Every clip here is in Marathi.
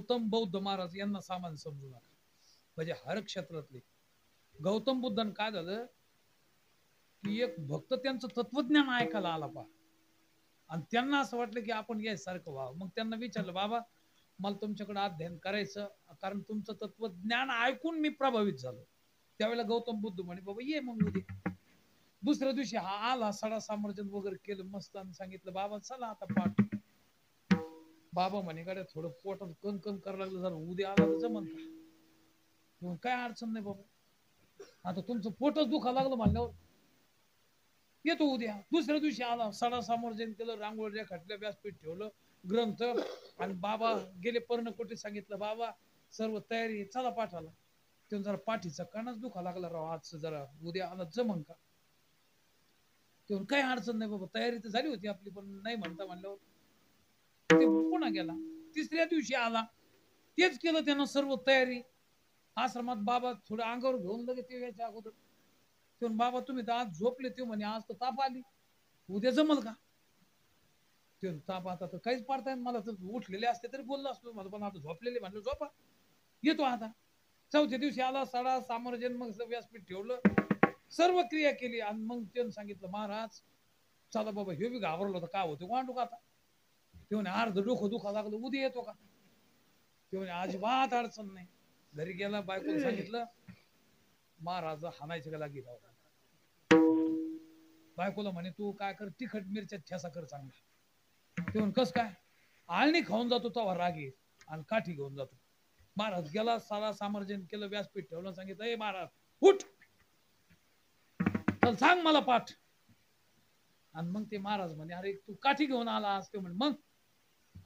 गौतम बौद्ध महाराज यांना सामान समजू नका, म्हणजे हर क्षेत्रातले. गौतम बुद्धांना काय झालं की एक भक्त त्यांचं तत्वज्ञान ऐकायला आला पा, आणि त्यांना असं वाटलं की आपण यासारखं व्हावं. मग त्यांना विचारलं, बाबा मला तुमच्याकडे अध्ययन करायचं, कारण तुमचं तत्वज्ञान ऐकून मी प्रभावित झालो. त्यावेळेला गौतम बुद्ध म्हणे, बाबा ये मग उद्या. दुसऱ्या दिवशी हा आला, सडा सामर्जन वगैरे केलं मस्त, आणि सांगितलं, बाबा चला आता पाठ. बाबा म्हणे, गाड्या थोडं पोटात कणकण करायला लागलं, जरा उद्या आला तर जमन का? काय अडचण नाही बाबा, आता तुमचं पोटच दुखा लागलं म्हणल्यावर येतो उद्या. दुसऱ्या दिवशी आला, सडा सामर्जन केलं, रांगोळ्या खटल्या, व्यासपीठ ठेवलं, ग्रंथ, आणि बाबा गेले पर्णकोटी. सांगितलं, बाबा सर्व तयारी, चला पाठाला. ते जरा पाठीचा कणाच दुखा लागला राव, आज जरा उद्या आला जमन का? ते काही अडचण नाही बाबा, तयारी तर झाली होती आपली, पण नाही म्हणता म्हणल्यावर ते पुन्हा गेला. तिसऱ्या दिवशी आला, तेच केलं त्यानं, सर्व तयारी. आश्रमात बाबा थोडं अंगावर घेऊन लगेच ते यायच्या अगोदर ते, बाबा तुम्ही तर आज झोपले. ते म्हणे, आज तर ताप आली, उद्या जमल का? ते ताप आता तर काहीच पाडताय, मला तर उठलेले असते तरी बोललो असतो, मला पण आता झोपलेले म्हणलं झोपा, येतो आता. चौथ्या दिवशी आला, सडा सामर्जन, मग व्यासपीठ ठेवलं, सर्व क्रिया केली, आणि मग त्यानं सांगितलं, महाराज चला बाबा, हे बी घाबरलो होतं, काय होतं वांडू का आता? ते म्हणे, अर्ध डोकं दुखा लागलं, उद्या येतो का? ते म्हणे, अजिबात अडचण नाही. घरी गेला, बायकोला सांगितलं, महाराज हाणायचे का लागी राव. बायकोला म्हणे, तू काय कर, तिखट मिरच्या ठेसा कर चांगला. ते म्हणे, कस काय? आळणी खाऊन जातो तेव्हा रागी, आणि काठी घेऊन जातो. महाराज गेला, सारा सामर्जन केलं, व्यासपीठ ठेवलं, सांगितलं, ए महाराज उठ, चल सांग मला पाठ. आणि मग ते महाराज म्हणे, अरे तू काठी घेऊन आला आज. ते म्हणे, मग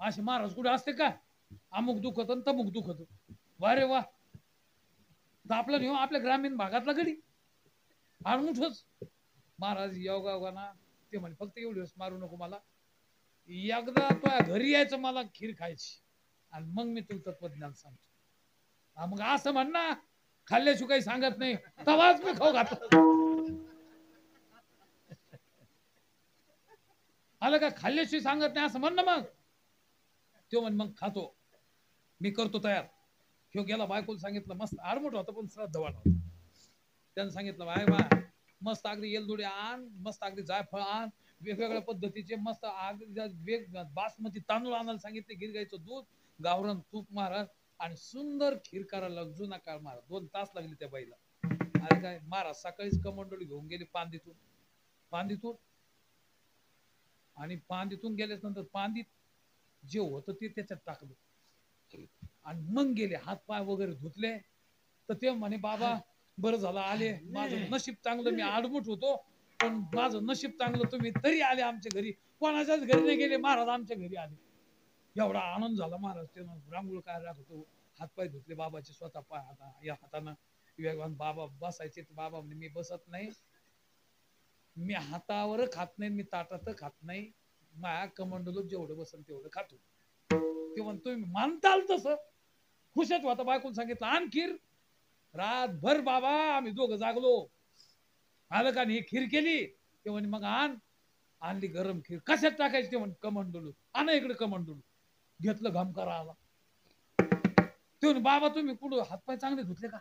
असे महाराज कुठे असते का? अमुक दुखत आणि तमुक दुखत. वा रे वा, आपलं नेऊ आपल्या ग्रामीण भागातला गडी आडमुठच. महाराज योगाना ते म्हणे, फक्त एवढी वेळेस मारू नको मला, एकदा तो घरी यायचं, मला खीर खायची, आणि मग मी तुला तत्वज्ञान सांगतो. मग असं म्हण ना, खाल्ल्याशिवाय काही सांगत नाही, तवाच मी खाऊ घातला. आलं का? खाल्ल्याशिवाय सांगत नाही असं म्हण ना. मग तो म्हण, मग खातो, मी करतो तयार. ह्यो गेला, बायकोला सांगितलं, मस्त आडमुठ होता पण श्रद्धावान होता. त्यानं सांगितलं, बाय बा मस्त अगदी येलदुडे आण, मस्त अगदी जायफळ आण, वेगवेगळ्या पद्धतीचे मस्त बासमती तांदूळ आणायला सांगितले, गिरगाईचं दूध, गावरान तूप महाराज, आणि सुंदर खीर करायला जुना काळ महाराज. 2 तास लागले त्या बाईला. अरे काय महाराज सकाळीच कमंडोळी घेऊन गेली पांदीतून, आणि पांदीतून गेल्याच नंतर पांदीत जे होतं ते त्याच्यात टाकलं, आणि मग गेले, हात पाय वगैरे धुतले. तर ते म्हणे, बाबा बरं झालं आले, माझं नशीब चांगलं, मी आडमुठ होतो, पण माझं नशीब चांगलं, तुम्ही तरी आले आमच्या घरी, कोणाच्याच घरी नाही गेले, महाराज आमच्या घरी आले. एवढा आनंद झाला महाराज. ते रांगोळ काय राखतो, हातपाय धुतले बाबाचे स्वतः पाय, हाता या हातानं. वेगवान बाबा बसायचे, बाबा म्हणजे मी बसत नाही, मी हातावर खात नाही, मी ताटात खात नाही, माया कमंडलो जेवढं बसन तेवढं खातो. ते म्हणतो, तुम्ही मानताल तसं खुशच होता. बायकोला सांगितलं, आण खीर. रातभर बाबा आम्ही दोघं जागलो. आलं का नाही, खीर केली. ते म्हणे, मग आणली गरम खीर. कशात टाकायची? ते म्हणे, कमंडलू आणा इकडे. कमंडलू घेतलं, घमकारा आला. ते म्हणे, बाबा तुम्ही कुठं हातपाय चांगले धुतले का?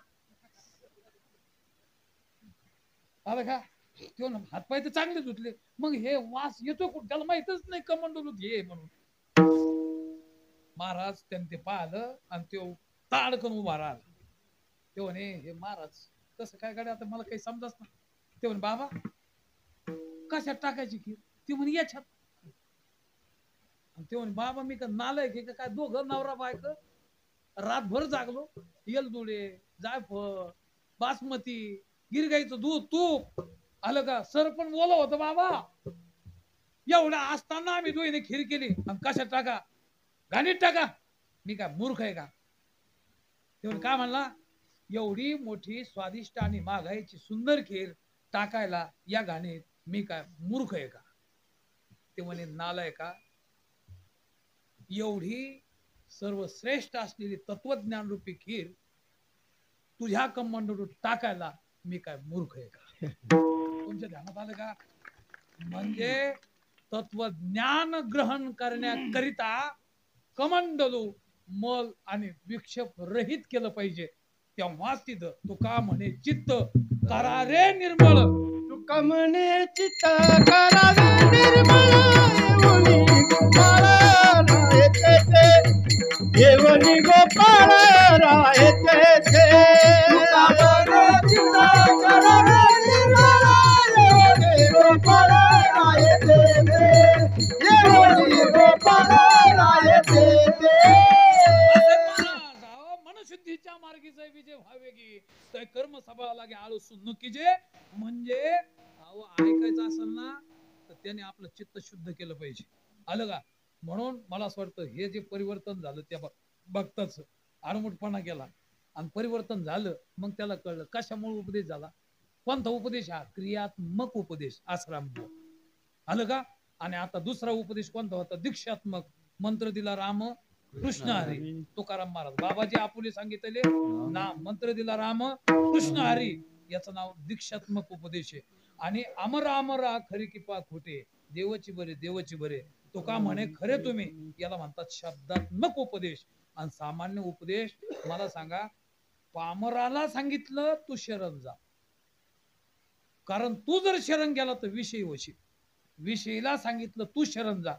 आलं का? ते म्हणे, हातपाय तर चांगले धुतले, मग हे वास येतो कुठं? त्याला माहितच नाही कमंडलू घे म्हणून. महाराज त्यांनी ते पाहिलं, आणि तो ताडकन उभा राहिला. ते म्हणे, हे महाराज कसं काय गाडी, आता मला काही समजत नाही. ते म्हणे, बाबा कशात टाकायची खीर? ती म्हणे, याच्यात. ते म्हणे, बाबा मी का नालायक आहे का काय? दोघं नवरा बायको रातभर जागलो, येलदुडे, जायफळ, बासमती, गिरगाईचं दूध, तूप, आलं का? सर पण बोला होतं बाबा. एवढा असताना आम्ही दोघीने खीर केली, आणि कशात टाका? घाणीत टाका. मी काय मूर्ख आहे का? ते काय म्हणला, एवढी मोठी स्वादिष्ट आणि मागायची सुंदर खीर टाकायला या घाणीत मी काय मूर्ख आहे का? ते म्हणे, नालाय का, एवढी सर्वश्रेष्ठ असलेली तत्वज्ञान रूपी खीर तुझ्या कमंडलूत टाकायला मी काय मूर्ख आहे का? तुमच्या ध्यानात आलं का? म्हणजे तत्वज्ञान ग्रहण करण्याकरिता कमंडलू मल आणि विक्षेप रहित केलं पाहिजे. तेव्हाच तिथं तुका म्हणे चित्त करा रे निर्मळ. तुका म्हणे चित्त करा रे निर्मळ. येवनी गोपाळ राय तेथे. तुका म्हणे चित्त करा रे निर्मळ. येवनी गोपाळ राय तेथे. येवनी गोपाळ राय तेथे. मनशुद्धीच्या मार्गीचा विजय व्हावे की तर कर्म सभा लागे आळसून नक्की जे म्हणजे ऐकायचं असेल ना तर त्याने आपलं चित्त शुद्ध केलं पाहिजे. आलं का? म्हणून मला असं वाटतं हे जे परिवर्तन झालं त्या भक्ताच आडमुठपणा केला आणि परिवर्तन झालं. मग त्याला कळलं कशामुळे उपदेश झाला. कोणता उपदेश? हा क्रियात्मक उपदेश आश्रम. आलं का? आणि आता दुसरा उपदेश कोणता होता? दीक्षात्मक. मंत्र दिला राम कृष्ण हरी. तुकाराम महाराज बाबाजी आपुले सांगितले नाम मंत्र दिला राम कृष्ण हरी. याचं नाव दीक्षात्मक उपदेश आहे. आणि अमर अमरा खरी किपा खोटे देवाची बरे देवाची बरे. तुका म्हणे खरे तुम्ही. याला म्हणतात शब्दात्मक उपदेश. आणि सामान्य उपदेश मला सांगा, पामराला सांगितलं तू शरण जा, कारण तू जर शरण गेला तर विषयी होशील. विषयीला सांगितलं तू शरण जा,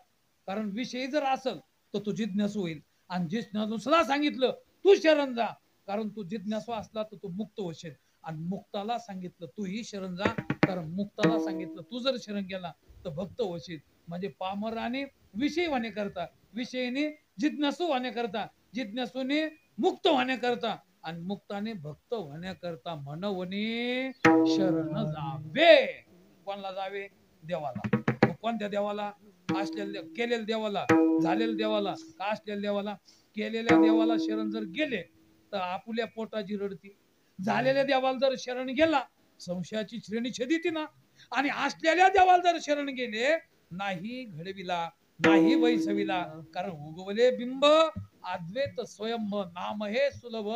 कारण विषयी जर असेल तर तू जिज्ञासू होईल. आणि जिज्ञासूला सांगितलं तू शरण जा, कारण तू जिज्ञासू असला तर तू मुक्त होशील. आणि मुक्ताला सांगितलं तू ही शरण जा, कारण मुक्ताला सांगितलं तू जर शरण गेला तर भक्त होशील. म्हणजे पामराने विषयी होण्याकरता, विषयीने जिज्ञासू होण्याकरता, जिज्ञासूने मुक्त होण्याकरता आणि मुक्ताने भक्त होण्याकरता म्हणवणे शरण जावे. कोणाला जावे? देवाला. कोणत्या देवाला? असलेल्या केलेल्या देवाला, झालेल्या देवाला का असलेल्या देवाला? केलेल्या देवाला शरण जर गेले तर आपुल्या पोटाची रडती. झालेल्या देवाला जर शरण गेला संशयाची श्रेणी छेदिती ना. आणि असलेल्या देवाला जर शरण गेले नाही घडविला नाही बैसविला, कारण उगवले बिंब अद्वैत स्वयंभ नाम हे सुलभ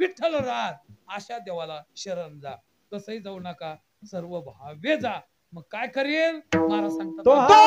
विठ्ठल राज. अशा देवाला शरण जा. तसही जाऊ नका, सर्व भावे जा. मग काय करेल? महाराज सांगतात Oh